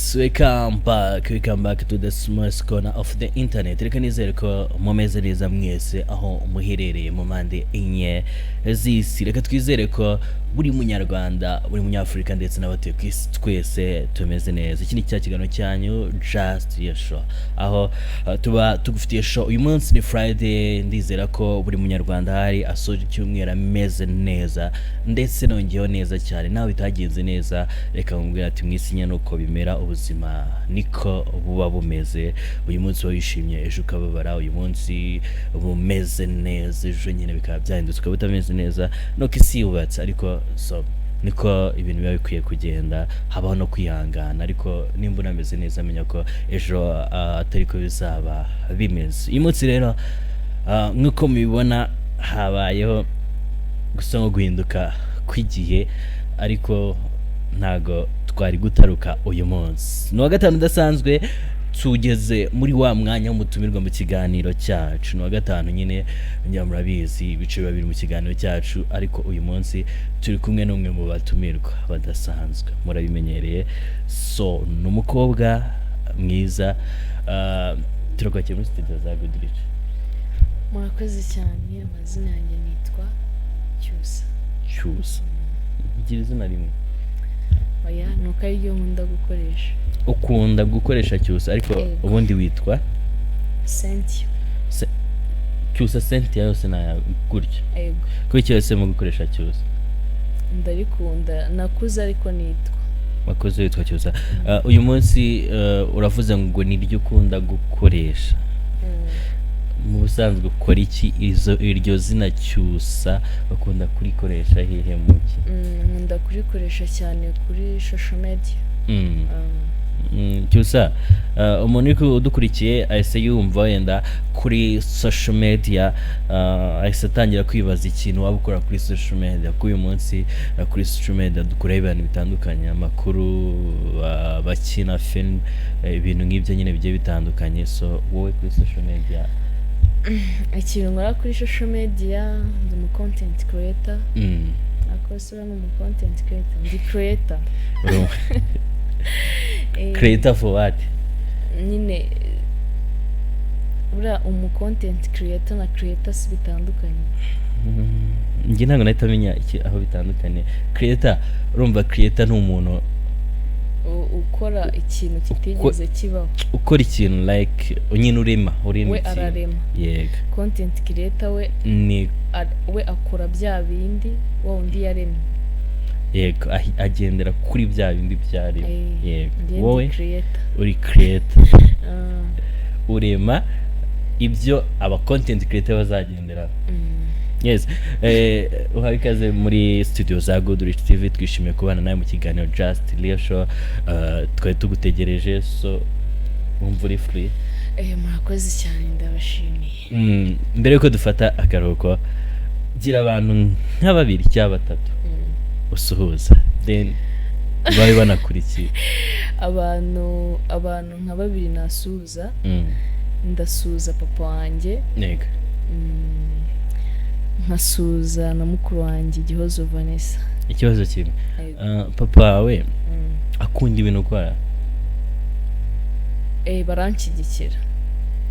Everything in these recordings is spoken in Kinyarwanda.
Yes, welcome back to the smallest corner of the internet. Reka nizere ko mumeze neza mwese aho muherereye mu mpande enye z'isi. Reka twizere ko buri munyarwanda, buri munyafurika ndetse n'abatuye ku isi twese tumeze neza. Iki ni cya kiganiro cyanyu Just Your Show. Aho tuba tugufitiye show. Uyu munsi ni Friday, ndizera ko buri munyarwanda hari asoje icyumweru ameze neza ndetse nongeyeho neza cyane. Nawe bitagenze neza, reka mubwira ati mwisinya nuko bimera, ubuzima niko buba bumeze. Uyu munsi wishimye, ejo ukababara, uyu munsi bumeze neza, ejo nyine bikaba byahindutse ukaba utameze neza. Nuko isi yubatse, ariko so niko ibintu biba bikwiye kugenda, habaho no kwihangana. Ariko nimba unameze neza, menya ko ejo atari ko bizaba bimeze. Uyu munsi rero nk'uko mubibona habayeho gusa nko guhinduka kw'igihe, ariko ntago twari gutaruka uyu munsi. Ni wa gatanu udasanzwe, tugeze muri wa mwanya w'umutumirwa mu kiganiro cyacu. Ni wa gatanu nyine, njya murabizi ibice biba biri mu kiganiro cyacu, ariko uyu munsi turi kumwe n'umwe mu batumirwa badasanzwe, murabimenyereye. So ni umukobwa mwiza, turakwakira muri studio za Goodrich. Murakoze cyane, amazina yanjye nitwa Cyusa. Cyusa, ugira izina rimwe? Oya, nuko ari ryo nkunda gukoresha. Ukunda gukoresha Cyusa, ariko ubundi witwa Cynthia. Cyusa Cynthia yose na gutyo. Yego. Kuki cyose mu gukoresha Cyusa? Ndarikunda, nakuze ariko nitwa. Wakoze witwa Cyusa. Uyu munsi uravuze ngo ni ryo ukunda gukoresha. Mu busanzwe ukora iki? Iryo zina Cyusa bakunda kurikoresha hehe muki? Nkunda kurikoresha cyane kuri social media. Cyusa, umuntu udukurikiye ahise yumva wenda kuri social media, ahise atangira kwibaza ikintu waba ukora kuri social media. Kuko uyu munsi kuri social media dukora ibintu bitandukanye, amakuru, bakina film, ibintu nk'ibyo nyine bigiye bitandukanye. So wowe kuri social media ikintu nkora kuri social media, ndi umu content creator. Akosora ni umu content creator, ndi creator. Creator for what? Nyine ura umu content creator na creator si bitandukanye. Njye ntabwo nahita menya aho bitandukanye. Creator, urumva creator ni umuntu ukora ikintu kitigeze kibaho, ukora ikintu like nyine urema we ararema. Yego. Content creator we ni we akora bya bindi wa undi yaremye. Yego, agendera kuri bya bindi byari. Yego. Wowe uri creator. Urema ibyo aba content creator bazagendera. Yes. Uhaye ikaze muri studio za Goodrich TV. Twishimiye kubana nawe mu kiganiro Just Your Show. Twari tugutegereje, so wumva uri free. Murakoze cyane, ndabashimiye. Mbere yuko dufata akaruhuko, gira abantu nka babiri cyangwa batatu usuhuza, then bari banakurikiye. abantu nka babiri nasuhuza. Ndasuhuza papa wanjye. Yego. Nkasuhuza na mukuru wanjye Gihozo Vanessa. Ikibazo kimwe, papa wawe akunda ibintu ukora? Baranshyigikira.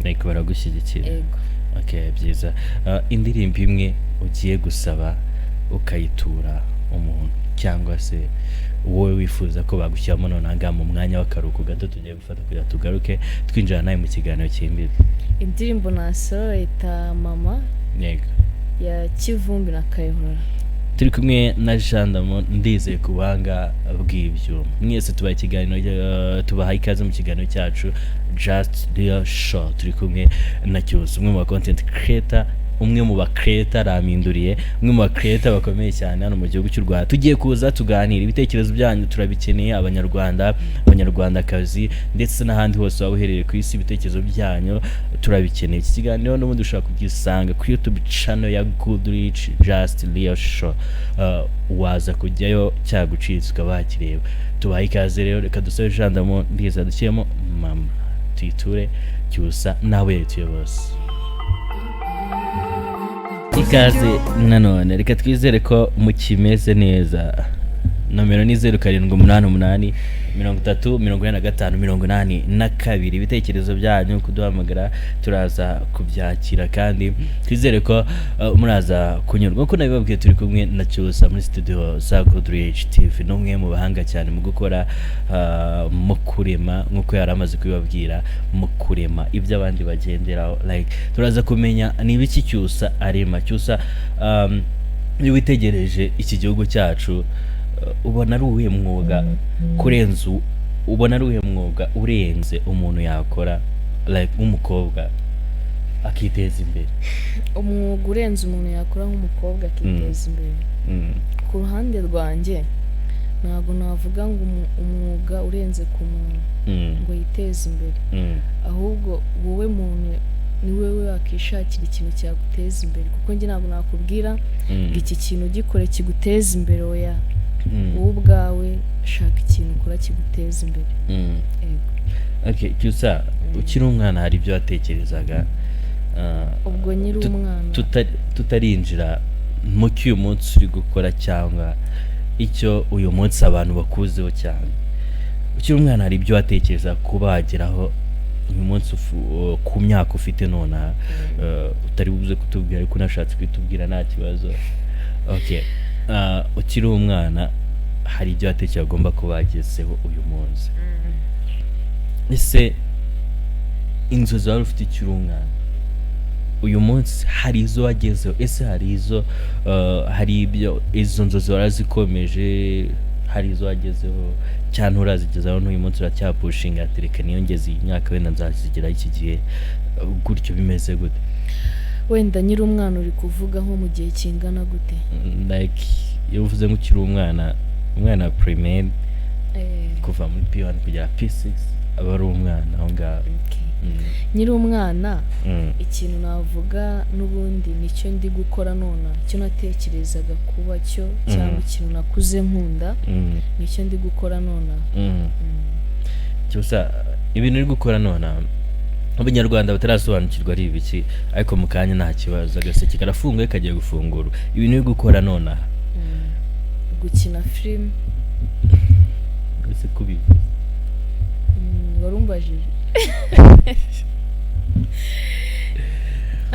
Like baragushyigikira? Yego. Okay, byiza. Indirimbo imwe ugiye gusaba ukayitura umuntu, cyangwa se wowe wifuza ko bagushyiramo nonaga mu mwanya w'akaruhuko gato tugiye gufata kugira tugaruke twinjira nawe mu kiganiro cy'imbere. Indirimbo nasaba ita Mama. Yego. Ya Kivumbi na Kayihura. Turi kumwe na Jandamo, ndizeye ku buhanga bw'ibyo. Mwese tubaye ikiganiro, tubahaye ikaze mu kiganiro cyacu Just Your Show. Turi kumwe na Cyusa, umwe mu content creator, umwe mu ba creator raminduriye, umwe mu ba creator bakomeye cyane hano mu gihugu cy'u Rwanda. Tugiye kuza tuganira, ibitekerezo byanyu turabikeneye, abanyarwanda, abanyarwandakazi ndetse n'ahandi hose waba uherereye ku isi. Ibitekerezo byanyu turabikeneye. Iki kiganiro n'ubundi ushaka kugisanga kuri YouTube channel ya Goodrich Just Your Show. Waza kujyayo cyagucitse ukaba wakireba. Tubaye ikaze rero, reka dusabe Jandamo, ndiza dushyiremo Mama, tuyiture Cyusa nawe tuyobose. Ikaze nanone, reka twizere ko mukimeze neza. Nomero ni 0788 33 45 82 ibitekerezo byanyu kuduhamagara turaza kubyakira kandi twizere ko muraza kunyurwa kuko nabibabwiye turi kumwe na Cyusa muri studio za Twaganiriye TV n'umwe mu bahanga cyane mu gukora mu kurema nkuko yari amaze kubibabwira mu kurema ibyo abandi bagenderaho like turaza kumenya niba iki Cyusa arema Cyusa iyo witegereje iki gihugu cyacu ubona ari uwuhe mwuga kurenza ubona ari uwuhe mwuga urenze umuntu yakora like nk'umukobwa akiteza imbere umwuga urenze umuntu yakora nk'umukobwa akiteza imbere ku ruhande rwanjye ntabwo navuga ngo umwuga urenze ku muntu ngo yiteze imbere ahubwo wowe muntu ni wowe wakishakira ikintu cyaguteza imbere kuko njye ntabwo nakubwira ngo iki kintu gikore kiguteza imbere oya wowe ubwawe shaka ikintu ukora kiguteza imbere okay Cyusa ukiri umwana hari ibyo watekerezaga ubwo nyiri umwana tutarinjira mu cy'uyu munsi uri gukora cyangwa icyo uyu munsi abantu bakuzeho cyane ukiri umwana hari ibyo watekereza kuba wageraho uyu munsi ku myaka ufite none utari buze kutubwira ariko unashatse kwitubwira nta kibazo okay ukiri umwana hari ibyo watekereza agomba kuba wagezeho uyu munsi ese inzozi wari ufite ukiri umwana uyu munsi hari izo wagezeho ese hari ibyo izo nzozi warazikomeje hari izo wagezeho cyane urazigezaho n'uyu munsi uracyapushinga ati reka niyongeze iyi myaka wenda nzazigeraho iki gihe gutyo bimeze gute wenda nyiri umwana uri kuvuga nko mu gihe kingana gute like iyo uvuze ngo ukiri umwana primaire kuva muri P1 kugera P6 aba ari umwana aho ngaho nyiri umwana ikintu navuga n'ubundi nicyo ndi gukora none cyo natekerezaga kuba cyo cyangwa ikintu nakuze nkunda nicyo ndi gukora none Cyusa ibintu uri gukora none abanyarwanda batarasobanukirwa ari ibiki ariko mu kanya nta kibazo agaseke karafunguye kagiye gufungura ibintu uri gukora none gukina film ese kubivuze warumbajije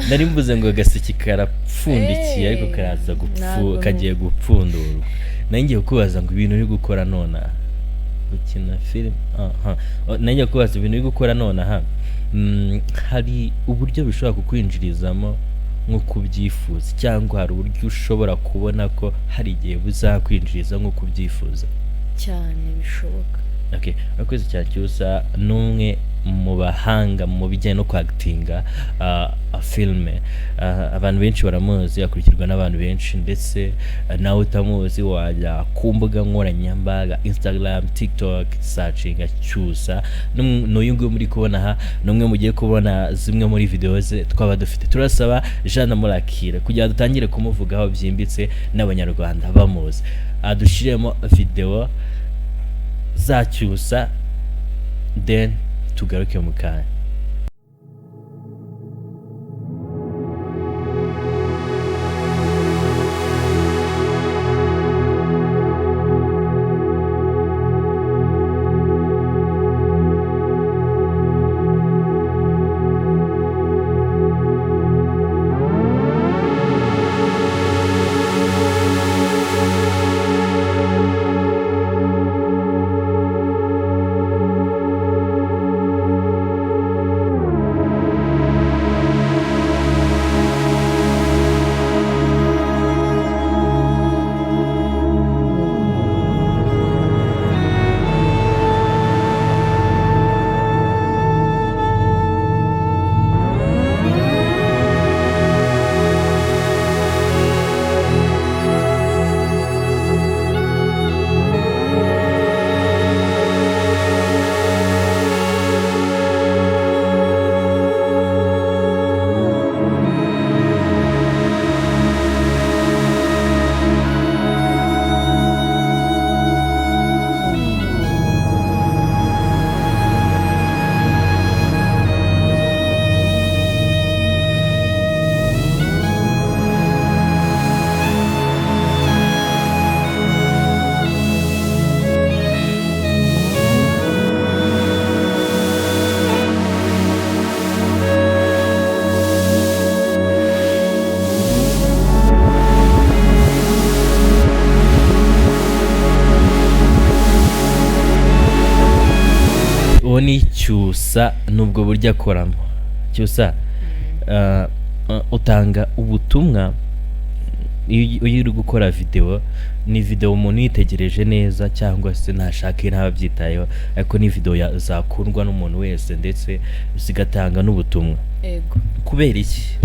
nari mvuze ngo agaseke karapfundikiye ariko karaza kagiye gupfundurwa nanjye kubaza ngo ibintu uri gukora none gukina film nanjye kubaza ibintu uri gukora none hari uburyo bishobora kukwinjirizamo nk'uko ubyifuza cyangwa hari uburyo ushobora kubona ko hari igihe buzakwinjiriza nk'uko ubyifuza cyane bishoboka okay akoze cyane Cyusa n'umwe mu bahanga mu bijyanye no kwactinga filme abantu benshi baramuzi akurikirwa n'abantu benshi ndetse nawe utamuzi wajya ku mbuga nkoranyambaga Instagram TikTok searching Cyusa n'uyu nguyu muri kubona aha n'umwe mugiye kubona zimwe muri videos twaba dufite turasaba Jean Murakira kugira dutangire kumuvugaho byimbitse n'abanyarwanda bamuzi adushiremo video za Cyusa then tugaruke mu kanya uwo ni Cyusa nubwo buryo akoramo. Cyusa utanga ubutumwa iyo uri gukora video, ni video umuntu yitegereje neza cyangwa se ntashaka ntababyitayeho, ariko ni video zakundwa n'umuntu wese ndetse zigatanga n'ubutumwa. Ego. Kubera iki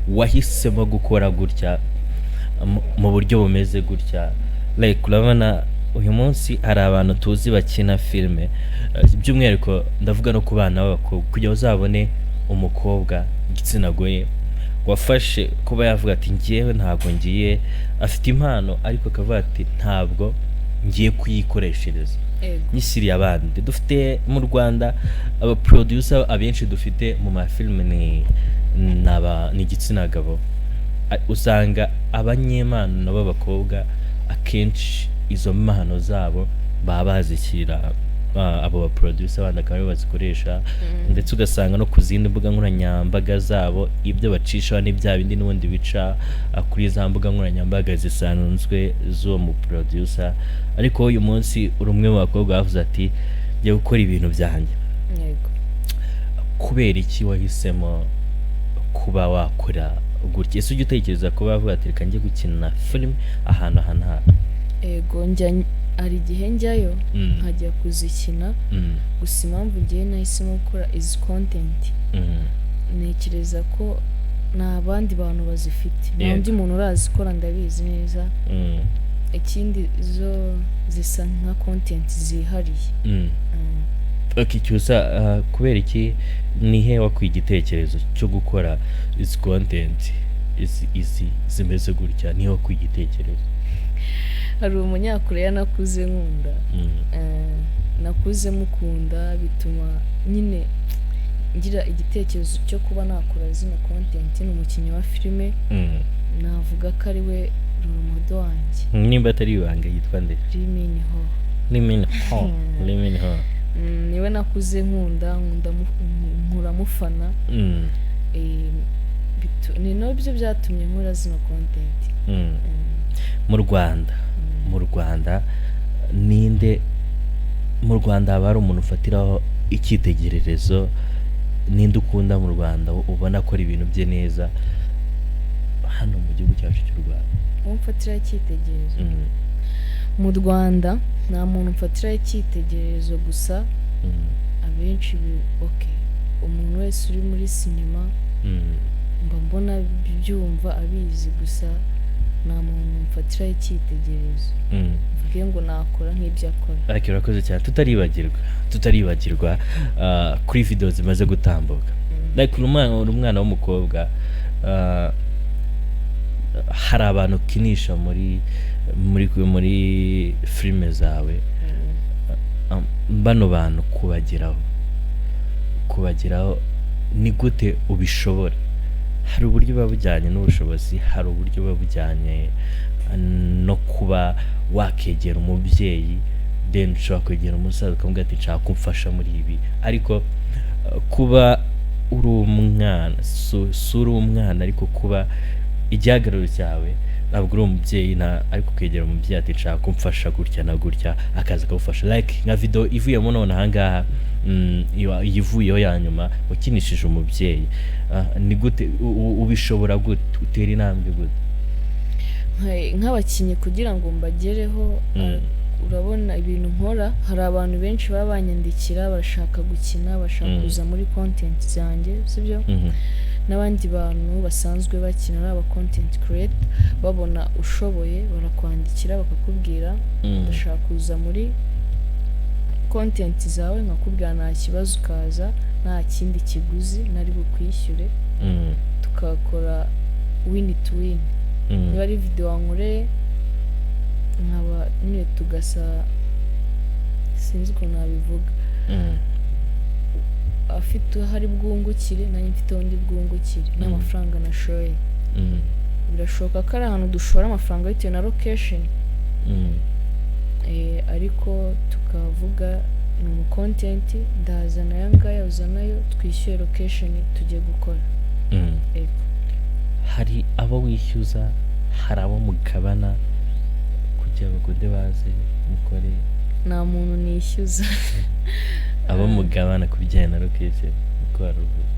wahisemo gukora gutya mu buryo bumeze gutya? Like urabona uyu munsi hari abantu tuzi bakina filme, by'umwihariko ndavuga no ku bana b'abakobwa, kugira uzabone umukobwa igitsina gore wafashe kuba yavuga ati ngiyewe ntabwo ngiye, afite impano ariko akavuga ati ntabwo ngiye kuyikoreshereza, nyishyiriye abandi. Dufite mu Rwanda aba producer abenshi dufite mu mafilme ni igitsina gabo, usanga abanyempano nabo b'abakobwa akenshi izo mpano zabo baba bazishyira abo ba producer abandi akaba bazikoresha, ndetse ugasanga no ku zindi mbuga nkoranyambaga zabo ibyo bacisha ni bya bindi n'ubundi bica kuri za mbuga nkoranyambaga zisanzwe z'uwo mu producer. Ariko uyu munsi uri umwe mu bakobwa bavuze ati njye gukora ibintu byanjye. Kubera iki wahisemo kuba wakora gutya? Ese ujya utekereza kuba wavuga ati reka njye gukina film ahantu aha? Ego, hari igihe njyayo nkajya kuzikina, gusa impamvu ngiye nahisemo gukora izi content, ntekereza ko nta bandi bantu bazifite, nta undi muntu urazikora, ndabizi neza. Ikindi zo zisa nka content zihariye. Okay, Cyusa, kubera iki nihe wakwiye igitekerezo cyo gukora izi content izi zimeze gutya? Nihe wakwiye igitekerezo? Hari umunyakoreya nakuze nkunda, nakuze mukunda, bituma nyine ngira igitekerezo cyo kuba nakora zino content. Ni umukinnyi wa filime, navuga ko ari we rumodo wanjye. Nimba atari ibanga yitwa nde? Liminho. Niwe nakuze nkunda mufana. Ni nabyo byatumye nkora zino content. Mu Rwanda ninde mu Rwanda haba hari umuntu ufatiraho icyitegererezo? Ninde ukunda mu Rwanda ubona akora ibintu bye neza hano mu gihugu cyacu cy'u Rwanda? Umfatiraho icyitegererezo mu Rwanda nta muntu mfatiraho icyitegererezo, gusa abenshi umuntu wese uri muri sinema mba mbona byumva abizi, gusa nta muntu mfatiraho icyitegererezo mvuge ngo nakora nk'ibyo akora. Ariko urakoze cyane. tutaribagirwa kuri video zimaze gutambuka, like umwana w'umukobwa, hari abantu ukinisha muri filime zawe, bano bantu kubageraho ni gute ubishobora? Hari uburyo buba bujyanye n'ubushobozi, hari uburyo buba bujyanye no kuba wakegera umubyeyi, then ushobora kwegera umusaza ukamubwira ati nshaka kumfasha muri ibi. Ariko kuba uri umwana, uri umwana, ariko kuba igihagararo cyawe ntabwo uri umubyeyi, ariko kwegera umubyeyi ati nshaka kumfasha gutya na gutya, akaza akagufasha. Like nka video ivuyemo none ahangaha, ivuyeho ya nyuma ukinishije umubyeyi, ni gute ubishobora gute? Utera intambwe gute? Nk'abakinnyi kugira ngo mbagereho, urabona ibintu nkora, hari abantu benshi baba banyandikira bashaka gukina, bashaka kuza muri content zanjye, sibyo? N'abandi bantu basanzwe bakina ari aba content creator, babona ushoboye barakwandikira bakakubwira ndashaka kuza muri content zawe, nkakubwira nta kibazo, ukaza nta kindi kiguzi nari bukwishyure, tukakora win to win. Niba ari video wankoreye nkaba nyine tugasa, sinzi uko nabivuga, afite hari bwungukire nanjye mfite undi bwungukire n'amafaranga nashoye. Birashoboka ko ari ahantu dushora amafaranga bitewe na location, ariko tukavuga ni mu content, ndazana aya ngaya uzanayo, twishyuye location tugiye gukora. Hari abo wishyuza, hari abo mugabana kugira ngo baze mukore? Nta muntu nishyuza. abo mugabana kubijyanye na location uko waruvuze.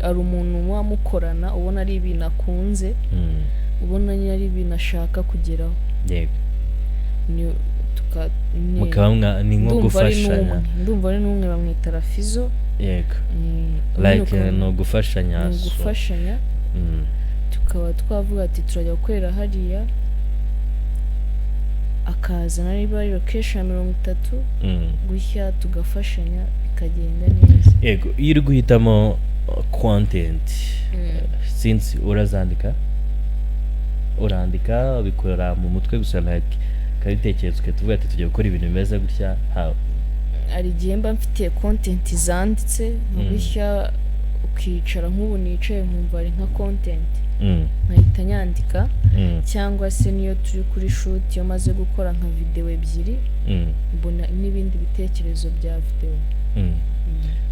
ari umuntu wamukorana ubona ari ibintu akunze ubona ari ibintu ashaka kugeraho. Yego. Mukaba ni nko gufashanya. Ndumva ari n'umwe bamwita Rafizo. Yego. Like no gufashanya. No gufashanya. Tukaba twavuga ati turajya gukorera hariya akazana niba ari location 30 gushya tugafashanya bikagenda neza. Yego, iyo uri guhitamo content since urandika bikora mu mutwe gusa like karitekerezwe tuvuga ati tujye gukora ibintu bimeze gutya how ari gihe mba mfite content zanditse gushya ukicara nk'ubu nicaye nkumva ari nka content nkahita nyandika cyangwa se niyo turi kuri shoot yo maze gukora nka video ebyiri mbona n'ibindi bitekerezo bya video.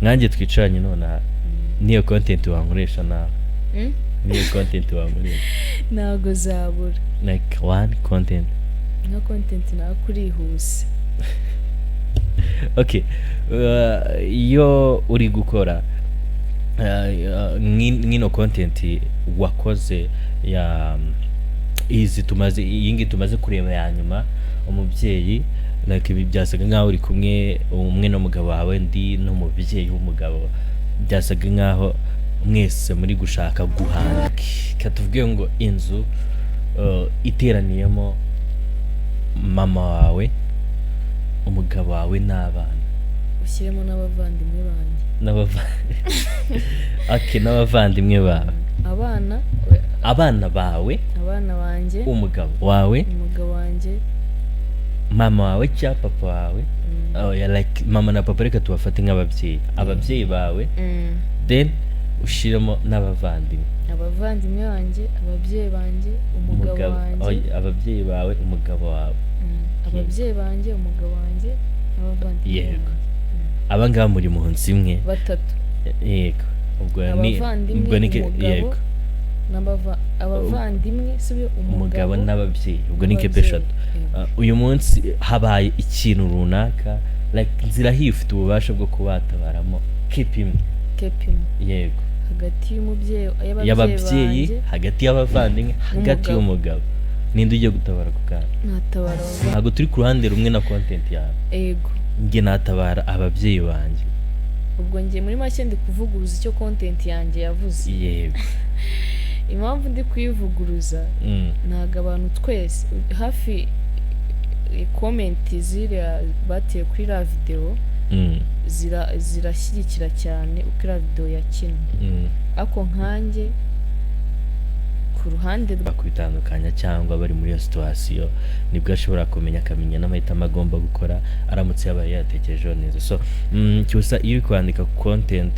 Nanjye twicaranye none niyo content wankoresha nawe. Niyo content wankoresha ntago zabura like one content na content na kurihuse. Okay, iyo uri gukora nkino content wakoze ya iyi tumaze kureba ya nyuma umubyeyi like ibi byasaga nkaho uri umwe n'umugabo wawe ndi n'umubyeyi w'umugabo byasaga nkaho mwese muri gushaka guhanga katuvuge ngo inzu iteraniyemo mama wawe umugabo wawe n'abana ushyiremo n'abavandimwe banjye n'abavandimwe bawe abana bawe banjye umugabo wawe wanjye mama wawe cyangwa papa wawe like mama na papa reka tubafate ababyeyi bawe then ushiremo n'abavandimwe banjye ababyeyi banjye umugabo wanjye ababyeyi bawe umugabo wawe ababyeyi banjye umugabo wanjye n'abavandimwe. Yego. Abangaba muri mu nsi imwe batatu. Yego. Ubwo ni yego. Abavandimwe sibe umugabo n'ababyeyi ubwo ni kepeshatu. Uyu munsi habaye ikintu runaka like nzira hifite ububasha bwo kubatabaramo kepimwe. Yego. Hagati y'ababyeyi hagati y'abavandimwe hagati y'umugabo ninde ugiye gutabara ku kana? Natabara ntabwo turi ku ruhande rumwe na content yawe. Yego. Nge natabara ababyeyi banjye. Ubwo ngiye muri make ndi kuvuguruza icyo content yanjye yavuze. Yego. Impamvu ndi kuyivuguruza ntago abantu twese hafi comment ziriya bateye kuri la video zirashyigikira cyane uko la video yakinwe. Ako nkanjye ku ruhande bakubitandukanya cyangwa bari muri iyo situation nibwo ashobora akamenya n'amahitamo agomba gukora aramutse yabaye yatekerejeho neza. So Cyusa iyo kwandika content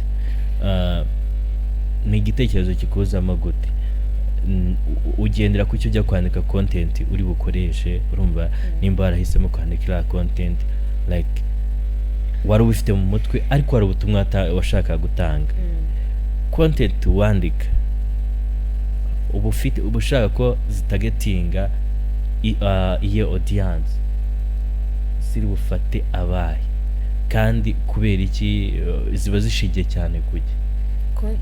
ni igitekerezo kikuzamo gute? Ugendera ku cyo ujya kwandika content uri bukoreshe urumva nimba warahisemo kwandika content like wari ubifite mu mutwe ariko wari ubutumwa washaka gutanga. Content wandika ubushaka ko zitagetinga iyo audience ziri bufate abaye kandi kubera iki ziba zishigiye cyane kujya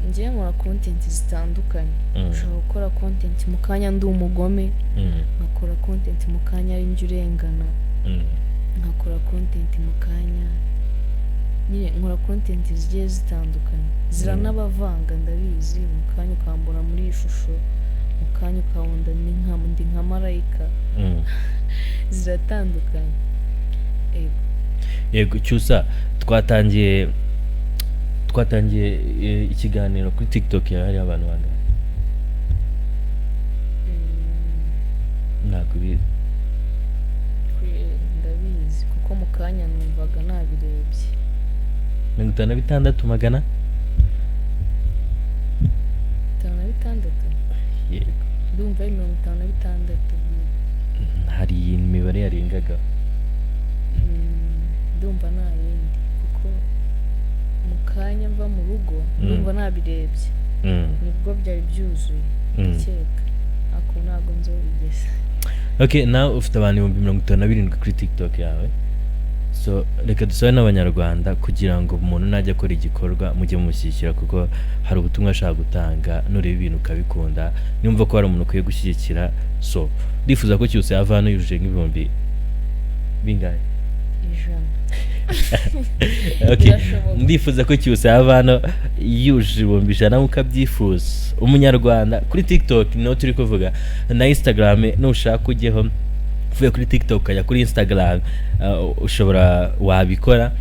ngiye nkora content zitandukanye. Ushobora gukora content mu kanya ndi umugome nkakora content mu kanya ari njye urengana nkakora content mu kanya nyine nkora content zigiye zitandukanye ziranabavanga ndabizi mu kanya ukambura muri iyi shusho mu kanya ukabunda ndi nka marayika ziratandukanye. Yego Cyusa twatangiye ikiganiro kuri TikTok yawe hari abantu bangahe? Ntabwo bizi. Ndabizi kuko mu kanya numvaga nabirebye. 56 magana? 56? Yego. Ndumva 56. Hari imibare yarengaga? Ndumva nta yindi kuko mu kanya mva mu rugo ndumva nabirebye nibwo byari byuzuye ndakeka ako ntabwo nzobigeze. Okay, now ufite abantu 57 kuri TikTok yawe so reka dusabe n'abanyarwanda kugira ngo umuntu najya akora igikorwa mujye mumushyigikira kuko hari ubutumwa ashaka gutanga nureba ibintu ukabikunda nimva ko hari umuntu ukwiye gushyigikira so ndifuza ko cyose yava hano yujuje nk'ibihumbi bingahe okay ndifuza ko cyose yava hano yujuje ibihumbi 100 mukabyifuza umunyarwanda kuri TikTok no turi kuvuga na Instagram nushaka ujyeho uvuye kuri TikTok ukajya kuri Instagram ushobora wabikora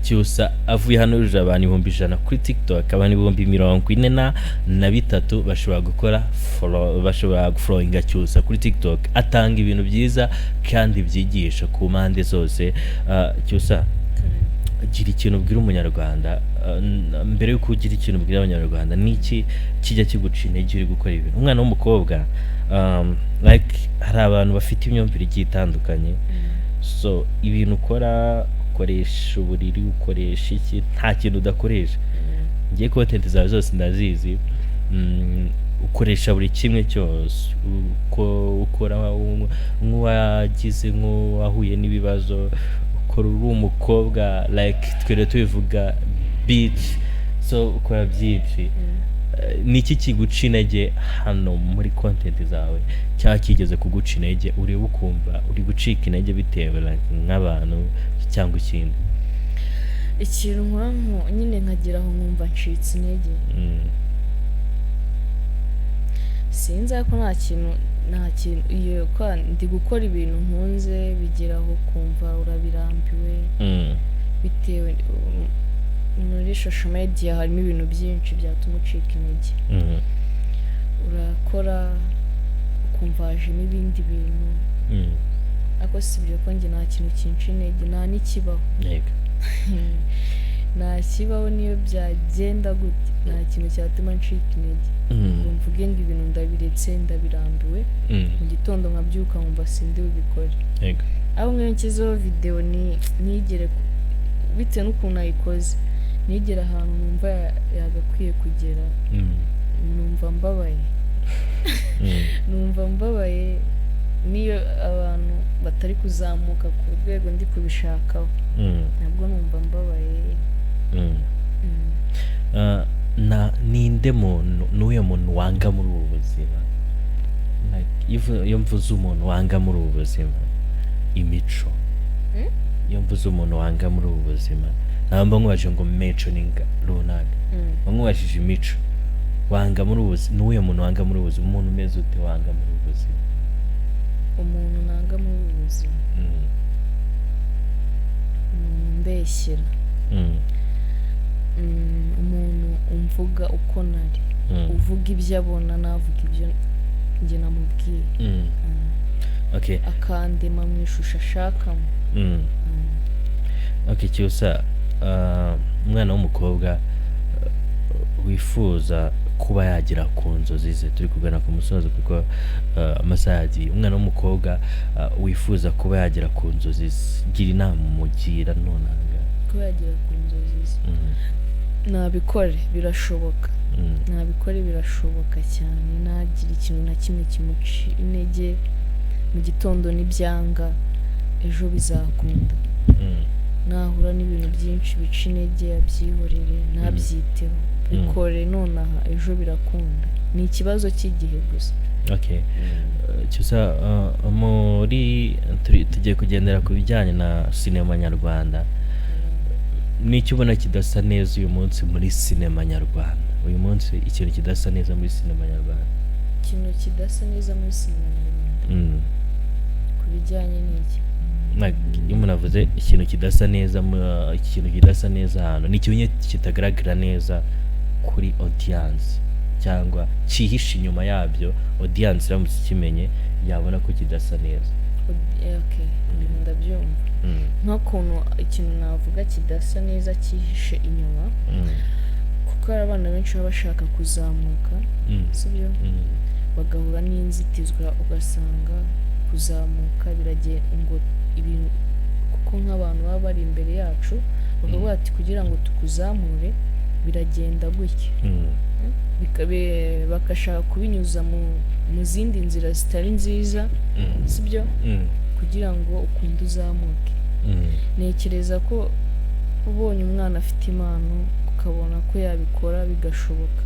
Cyusa avuye hano yujuje abantu 100 kuri TikTok abantu 43 bashobora gukora bashobora gufollowinga Cyusa kuri TikTok atanga ibintu byiza kandi byigisha ku mpande zose Cyusa gira ikintu ubwira umunyarwanda mbere yuko ugira ikintu ubwira abanyarwanda niki kijya kiguca intege uri gukora ibintu umwana w'umukobwa like hari abantu bafite imyumvire igiye itandukanye so ibintu ukora ukoresha uburiri ukoresha iki nta kintu udakoresha ngiye content zawe zose ndazizi ukoresha buri kimwe cyose uko ukora nk'uwagize nk'uwahuye n'ibibazo ukora uri umukobwa like twere tubivuga beach so ukora byinshi niki kiguca intege hano muri content zawe cyangwa kigeze kuguca intege ureba ukumva uri gucika intege bitewe nk'abantu cyangwa ikindi ikintu nkora nyine nkagira aho nkumva ncitse intege sinzi ko nta kintu iyo ndi gukora ibintu nkunze bigeraho kumva urabirambiwe bitewe muri social media harimo ibintu byinshi byatuma ucika intege urakora ukumva haje n'ibindi bintu ariko si byo ko njye nta kintu kinca intege nta n'ikibaho nta kibaho niyo byagenda gute nta kintu cyatuma ncika intege ngo mvuge ngo ibintu ndabiretse ndabirambiwe mu gitondo nkabyuka nkumva sindi bubikore aho nk'iyo nshyizeho video nigere bitewe n'ukuntu nayikoze nigera ahantu numva yagakwiye kugera numva mbabaye niyo abantu batari kuzamuka ku rwego ndi kubishakaho ntabwo numva mbabaye ninde muntu n'uyu muntu wanga muri ubu buzima iyo mvuze umuntu wanga muri ubu buzima imico iyo mvuze umuntu wanga muri ubu buzima namba nkubajije ngo mentioning runaka nkubajije imico wanga muri ubu buzima n'uyu muntu wanga muri ubu buzima umuntu umeze ute wanga muri ubu buzima umuntu nanga muri ubu buzima mbeshyira umuntu umvuga uko nari uvuga ibyo abona navuga ibyo njye namubwiye akandema mu ishusho ashakamo Cyusa umwana w'umukobwa wifuza kuba yagira ku nzozi ze turi kugana ku musozo kuko amasaha yagiye umwana w'umukobwa wifuza kuba yagira ku nzozi ze gira inama umugira nonanga kuba yagira ku nzozi ze nabikore birashoboka nabikore birashoboka cyane nagira ikintu na kimwe kimuca intege mu gitondo n'ibyanga ejo bizakunda nahura n'ibintu byinshi bica intege abyihorere ntabyiteho bikore nonaha ejo birakunda ni ikibazo cy'igihe gusa Cyusa muri tugiye kugendera ku bijyanye na sinema nyarwanda n'icyo ubona kidasa neza uyu munsi muri sinema nyarwanda uyu munsi ikintu kidasa neza muri sinema nyarwanda ikintu kidasa neza muri sinema nyarwanda ku bijyanye n'iki iyo umuntu avuze ikintu kidasa neza hano ni ikintu kitagaragara neza kuri audience cyangwa cyihishe inyuma yabyo audience iramutse ikimenye yabona ko kidasa neza ndabyumva nk'ukuntu ikintu navuga kidasa neza cyihishe inyuma kuko hari abana benshi baba bashaka kuzamuka sibyo bagahura n'inzitizwa ugasanga kuzamuka biragiye ngo ibintu kuko nk'abantu baba bari imbere yacu bakavuga ati kugira ngo tukuzamure biragenda gutya bagashaka kubinyuza mu zindi nzira zitari nziza sibyo kugira ngo ukunde uzamuke ntekereza ko ubonye umwana afite impano ukabona ko yabikora bigashoboka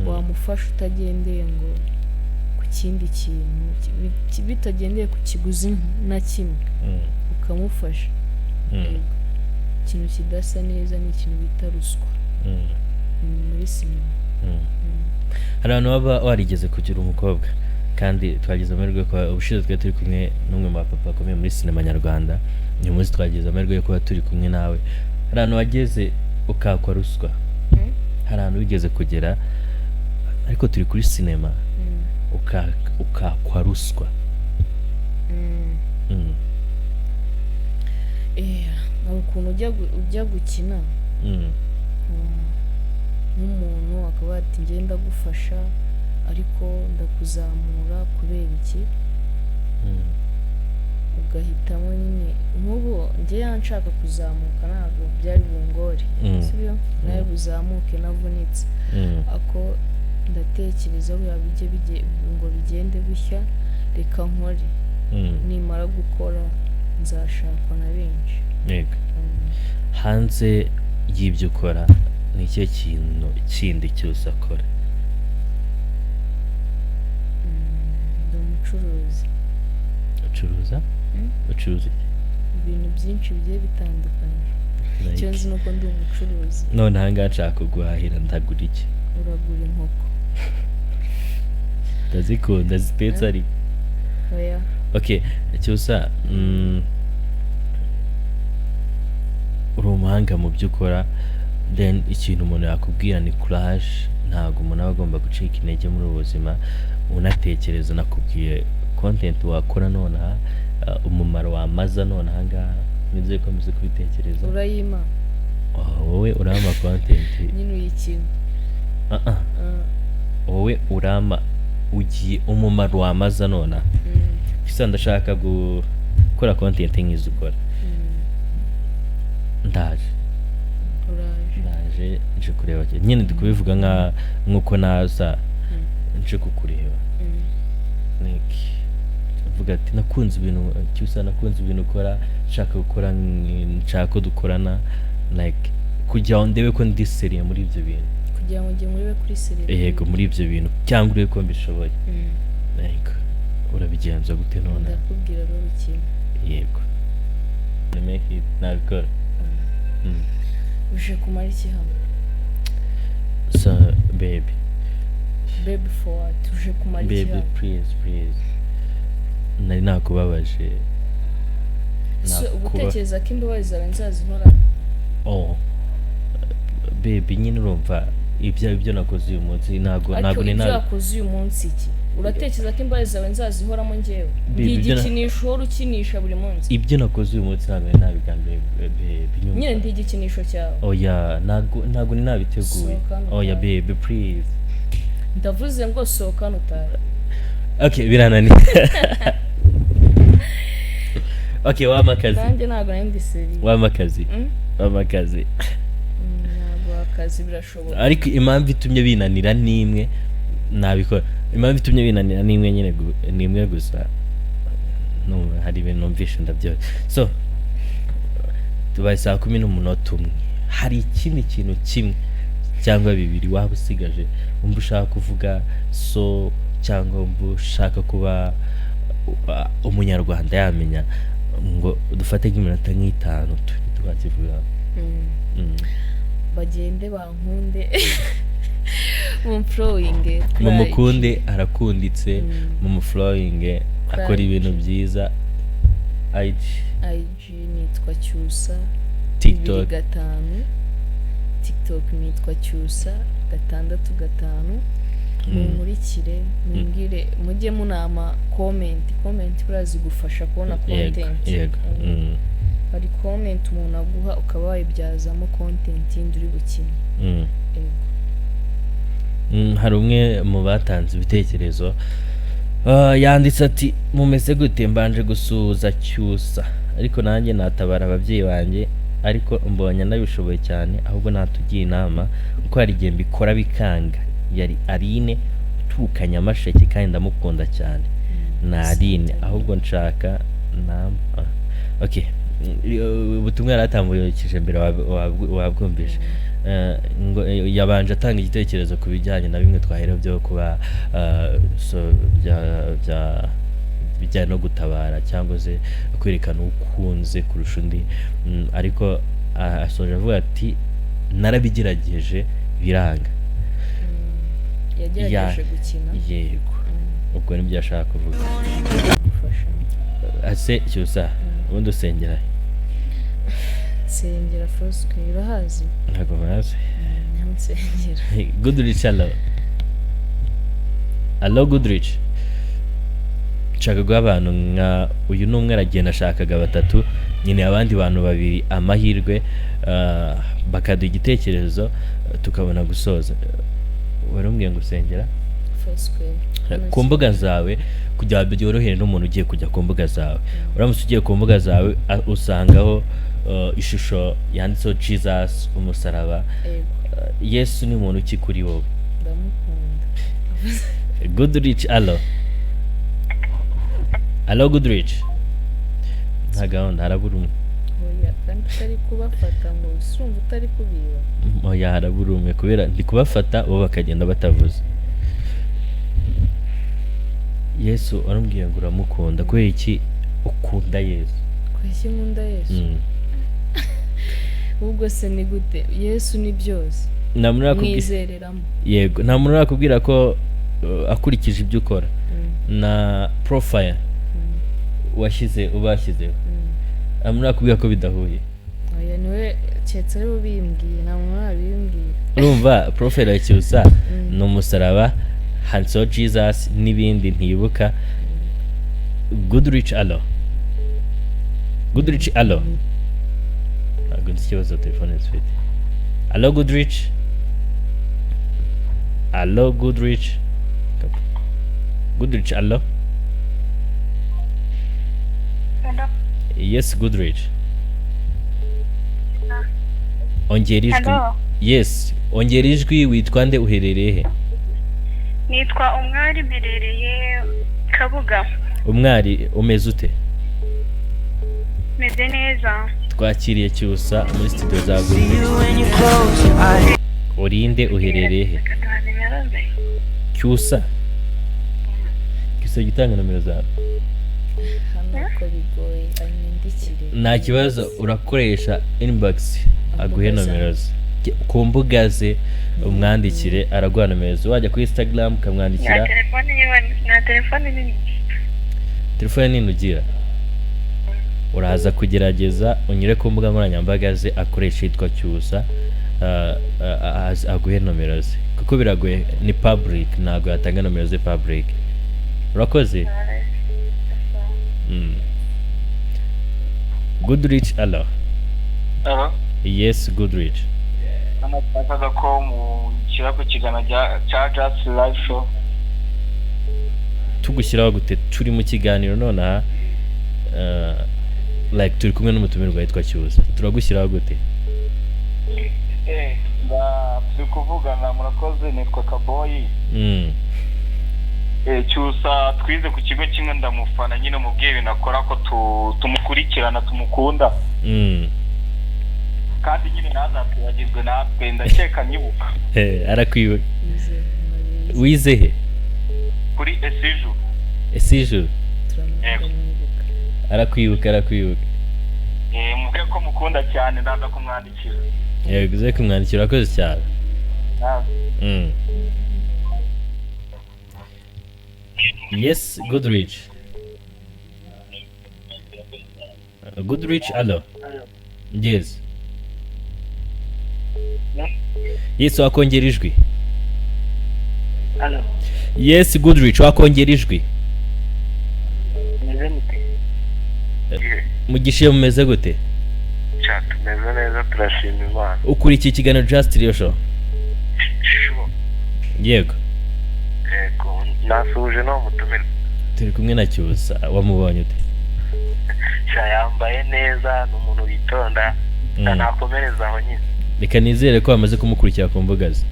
wamufasha utagendeye ngo ku kindi kintu bitagendeye ku kiguzi na kimwe ukamufasha ikintu kidasa neza ni ikintu bita ruswa muri sinema. Hari abantu baba warigeze kugira umukobwa kandi twagize amahirwe ko ubushize twari turi kumwe n'umwe mu bapapa bakomeye muri sinema nyarwanda, uyu munsi twagize amahirwe yo kuba turi kumwe nawe. Hari ahantu wageze ukakwa ruswa, hari ahantu wigeze kugera ariko turi kuri sinema ukakwa ruswa. hari ukuntu ujya gukina nk'umuntu akaba ati ngenda gufasha ariko ndakuzamura kubera iki, ugahitamo nyine nk'ubu njye yanshaka kuzamuka ntabwo byari bungore sibyo nawe buzamuke navunitse ako ndatekereza bijye ngo bigende bushya reka nkore nimara gukora nzashakwa na benshi. Yego. Hanze y'ibyo ukora ni cyo kintu kindi cyose akora? Ndi umucuruzi. Ucuruza? Ucuruza ibintu byinshi bigiye bitandukanye. Icyo nzi nuko ndi umucuruzi. None ahangaha nshaka kuguhahira ndagura iki? Uragura inkoko. Ndazikunda zitetse ari? Oya. Okay, Cyusa, uri umuhanga mu byo ukora, then ikintu umuntu yakubwira ni courage, ntabwo umuntu aba agomba gucika intege muri ubu buzima. Unatekereza nakubwiye content wakora nonaha, umumaro wamaza nonaha ngaha, nizeye ko muze kubitekereza. Urayima? Wowe urama content nyine uyikintu. Wowe urama ugiye umumaro wamaza nonaha. Kisa ndashaka gukora content nk'izo ukora. Ndaje nje kureba nyine ndi kubivuga nk'uko naza nje kukureba. Uvuga ati nakunze ibintu Cyusa, nakunze ibintu ukora, nshaka gukora, nshaka ko dukorana, like kugira ngo ndebe ko ndi seriye muri ibyo bintu, kugira ngo njye muribe kuri seriye. Yego, muri ibyo bintu cyangwa urebe ko mbishoboye. Like urabigenza gute none? Ndakubwira rero ikintu. Yego, make it nabikora. Uje kumara iki hano? So baby for what? Uje kumara iki hano? Baby please nari nakubabaje. Gutekereza ko imbabazi zawe nzazihora? Baby nyine urumva ibyo nakoze uyu munsi ntabwo ni ibyo wakoze uyu munsi iki? Uratekereza ko imbabazi zawe nzazihoramo njyewe? Ndi igikinisho uhora ukinisha buri munsi. Ibyo nakoze uyu munsi ntabwo nabigambiye baby. Nyine ndi igikinisho cyawe. Oya, ntabwo ni nabiteguye. Oya baby please. Ndavuze ngo sohoka nutahe. Okay, birananiye. Okay, wamakazi. Nanjye ntabwo nari ndi seriye. Wamakazi. Ntabwo akazi birashoboka. Ariko impamvu itumye binanira nimwe nabikora. Impamvu itumye binanira nimwe nyine nimwe gusa. No, hari ibintu numvishe ndabyo. So tubaye saa 10:01. Hari ikindi kintu kimwe cyangwa bibiri waba usigaje umva ushaka kuvuga so cyangwa umva ushaka kuba umunyarwanda yamenya ngo dufate nk'iminota nk'itanu tukakivuga? Bagende bankunde mumflowing, mumukunde arakunditse, mumuflowing akora ibintu byiza. IG nitwa Cyusa, TikTok nitwa Cyusa 655. Mumurikire mumbwire mujye munama comment urazi gufasha kubona content. Yego. Hari comment umuntu aguha ukaba wayibyazamo content indi uri gukina. Hari umwe mu batanze ibitekerezo yanditse ati mumeze gute, mbanje gusuhuza Cyusa ariko nanjye natabara ababyeyi banjye ariko mbonye nabishoboye cyane ahubwo natugiye inama kuko hari igihe mbikora bikanga. Yari Aline utukanya amasheke kandi ndamukunda cyane. Na Aline ahubwo nshaka Okay, ubutumwa yaratambukije mbere wabwumvise. Ngo yabanje atanga igitekerezo ku bijyanye na bimwe twahera byo kuba bijyanye no gutabara cyangwa se kwerekana ukunze kurusha undi, ariko asoje avuga ati narabigerageje biranga. yagerageje gukina. Yego, ubwo nibyo ashaka kuvuga. Ase Cyusa, ubundi usengera nsengera Foursquare, urahazi? ntabwo bazi. Nyamusengera. Goodrich, allo Goodrich, nshaka guha abantu nka uyu n'umwe aragenda ashakaga batatu, nyine abandi bantu babiri amahirwe bakaduha igitekerezo tukabona gusoza. Warambwiye ngo usengera Foursquare ku mbuga zawe kugira ngo byorohere n'umuntu ugiye kujya ku mbuga zawe. Uramutse ugiye ku mbuga zawe usangaho ishusho yanditseho Jesus umusaraba. Yesu ni muntu ki kuri wowe? ndamukunda. Goodrich, allo Goodrich, nta gahunda harabura umwe. Oya, kandi utari kubafata ngo usumva utari kubiba. Oya, harabura umwe kubera ndi kubafata bo bakagenda batavuze. Yesu arambwiye ngo uramukunda kubera iki ukunda Yesu? Kwese nkunda Yesu. Ubwo se ni gute? Yesu ni byose. Mwizereramo. Yego, nta muntu urakubwira ko akurikije ibyo ukora na profile ubashyizeho amura kubwira ko bidahuye. Oya, niwe cyetse ari bubimbwiye, nta muntu wabimbwiye. Urumva profile ya Cyusa ni umusaraba, handitseho Jesus n'ibindi ntibuka. Goodrich, allo ntabwo nzi ikibazo telefone zifite. Allo Goodrich, allo. Yes Goodrich, ongera ijwi. Yes, ongera ijwi. Witwa nde, uherereye he? Nitwa Umwari, mberereye Kabuga. Umwari, umeze ute? Meze neza. Twakiriye Cyusa muri studio za Gumi. Urinde, uherereye he? Cyusa gitanga nomero zawe. Hano ko bigoye anyandikire. Nta kibazo, urakoresha inbox aguhe nomero ze ku mbuga ze, umwandikire araguha nomero ze. Wajya kuri Instagram ukamwandikira. Na telefone nini? Telefone nini ugira? Uraza kugerageza unyure ku mbuga nkoranyambaga ze akoresha yitwa Cyusa, aguhe nomero ze kuko biragoye, ni public, ntabwo yatanga nomero ze public. Urakoze. Goodrich, allo. Yes Goodrich. Anataka ko mu kirako kigana cya Just Live Show tugushyiraho gute? Turi mu kiganiro nonaha, like turi kumwe n'umutumirwa witwa Cyusa, turagushyiraho gute? turi kuvugana. Murakoze, nitwa Kaboyi. Cyusa twize ku kigo kimwe, ndamufana nyine mubwiye ibintu akora ko tumukurikirana, tumukunda. Kandi nyine ntazatwibagirwe natwe, ndakeka nyibuka. Arakwibuka. Wize he? Kuri Esiju. Esiju. Yego. Arakwibuka. Mubwiye ko mukunda cyane, ndaza kumwandikira. Yego, uze kumwandikira. Urakoze cyane. Yes Goodrich. Goodrich, allo. Yes. Yes, wakongera ijwi. Allo. Yes Goodrich, wakongera ijwi. Meze mute? Mugishiye mumeze gute? Tumeze neza, turashima Imana. Ukurikiye ikiganiro Just Live Show? Yego. Nasuje no mutumira. Turi kumwe na Cyusa, wamubonye ute? Yambaye neza, ni umuntu witonda, nakomereza aho nyine. Reka nizere ko wamaze kumukurikira ku mbuga ze.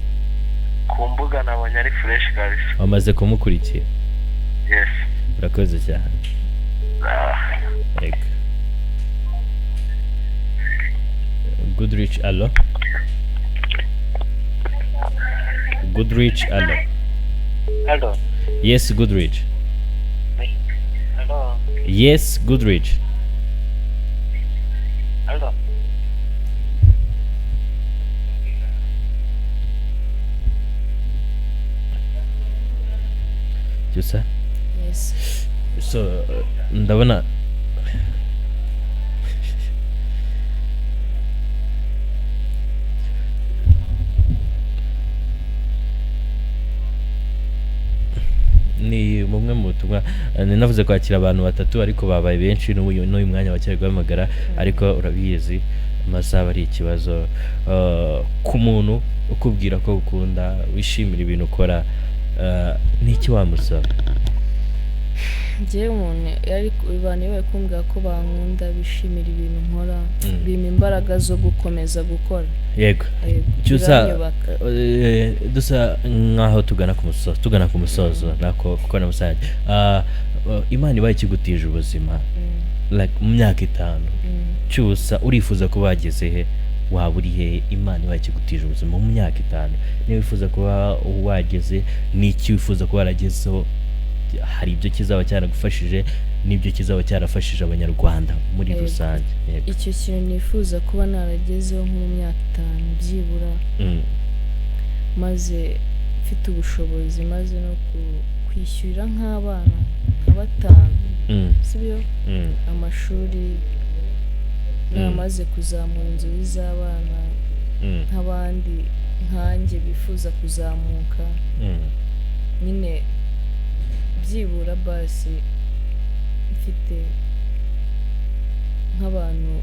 Ku mbuga nabonye ari fresh kabisa. Wamaze kumukurikira? Yes. Urakoze cyane. Yego. Goodrich, allo. Goodrich, allo. Hello. Yes, Goodrich. Hello. Yes, Goodrich. Hello. Cyusa. yes So ndabona ni bumwe mu butumwa navuze kwakira abantu batatu ariko babaye benshi n'uyu mwanya wacyari guhamagara ariko urabizi amasaha ari ikibazo ku muntu ukubwira ko ukunda wishimira ibintu ukora n'iki wamusaba njyewe umuntu abantu bari kumbwira ko bankunda bishimira ibintu nkora bimpa imbaraga zo gukomeza gukora yego Cyusa dusa nkaho tugana ku musozo nako kuko namusaje Imana ibaye ikigutije ubuzima like mu myaka 5 Cyusa urifuza kuba wageze he waba uri he Imana ibaye ikigutije ubuzima mu myaka 5 niba wifuza kuba wageze n'iki wifuza kuba waragezeho hari ibyo kizaba cyaragufashije n'ibyo kizaba cyarafashije abanyarwanda muri rusange icyo kintu nifuza kuba naragezeho nko mu myaka 5 byibura maze mfite ubushobozi maze no kwishyurira nk'abana nka 5 sibyo amashuri namaze kuzamura inzozi z'abana nk'abandi nkanjye bifuza kuzamuka nyine byibura basi mfite nk'abantu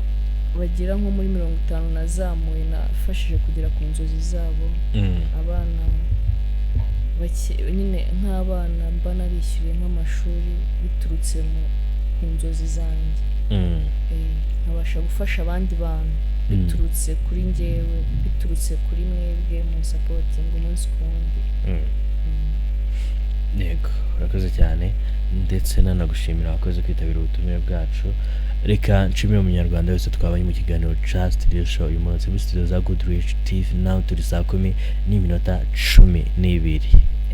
bagira nko muri 50 nazamuye nafashije kugera ku nzozi zabo abana nyine nk'abana mba narishyuriye nk'amashuri biturutse ku nzozi zanjye nkabasha gufasha abandi bantu biturutse kuri njyewe biturutse kuri mwebwe mu supporting umunsi ku wundi yego urakoze cyane ndetse nanagushimira abakoze kwitabira ubutumire bwacu reka nshimire umunyarwanda wese twabanye mu kiganiro Just Radio Show uyu munsi muri studio za Goodrich TV now turi 10:12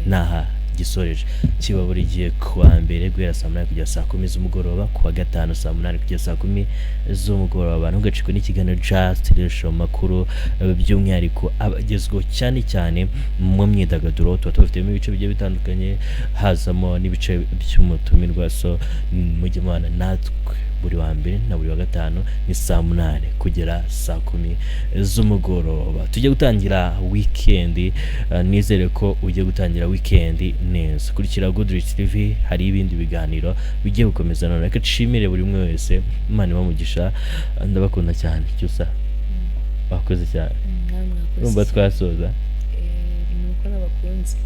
naha gisoreje kiba buri gihe kuwa mbere guhera saa 8 kugera saa 10 z'umugoroba kuwa gatanu saa 8 kugera saa 10 z'umugoroba ntugacikwe n'ikiganiro Just Radio Show makuru by'umwihariko abagezweho cyane mu myidagaduro tuba tubifitemo ibice bigiye bitandukanye hazamo n'ibice by'umutumirwa so mujye mwana natwe buri wa mbere na buri wa gatanu ni saa 8 kugera saa 10 z'umugoroba tujye gutangira weekend nizere ko ujye gutangira weekend neza kurikira Goodrich TV hari ibindi biganiro bigiye gukomeza none reka nshimire buri umwe wese Imana ibamugisha ndabakunda cyane Cyusa bakoze cyane urumva twasoza nuko nabakunze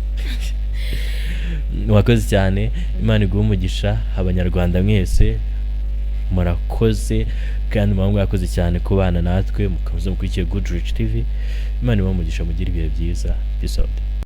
wakoze cyane Imana iguhe umugisha abanyarwanda mwese murakoze kandi mwakoze cyane kubana natwe mukaza mukurikiye Goodrich TV Imana ibamugisha mugira ibihe byiza peace out